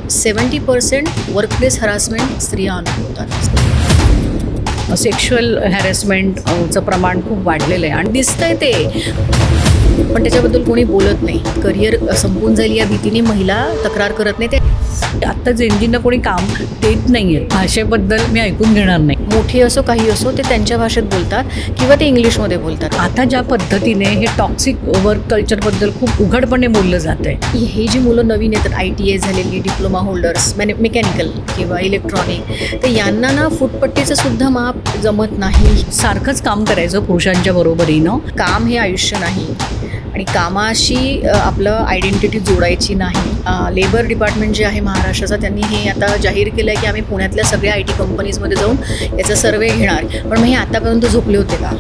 70% workplace harassment स्त्रिया अनुभवतात. Sexual हॅरेसमेंटचं प्रमाण खूप वाढलेलं आहे आणि दिसतंय ते, पण त्याच्याबद्दल कोणी बोलत नाही. करिअर संपून जाईल या भीतीने महिला तक्रार करत नाही. ते आत्ता जेनजींना कोणी काम देत नाही आहे. भाषेबद्दल मी ऐकून घेणार नाही. मोठे असो काही असो ते त्यांच्या भाषेत बोलतात किंवा ते इंग्लिशमध्ये बोलतात. आता ज्या पद्धतीने हे टॉक्सिक वर्क कल्चरबद्दल खूप उघडपणे बोललं जात आहे. हे जी मुलं नवीन येतात, ITA झालेली, डिप्लोमा होल्डर्स, मेकॅनिकल किंवा इलेक्ट्रॉनिक, तर यांना ना फुटपट्टीचं सुद्धा माप जमत नाही. सारखंच काम करायचं पुरुषांच्या बरोबरीनं. काम हे आयुष्य नाही आणि कामाशी आपलं आयडेंटिटी जोडायची नाही. लेबर डिपार्टमेंट जे आहे महाराष्ट्राचा, त्यांनी हे आता जाहीर केलं आहे की आम्ही पुण्यातल्या सगळ्या IT कंपनीजमध्ये जाऊन याचा सर्वे घेणार. पण मग हे आतापर्यंत झोपले होते का?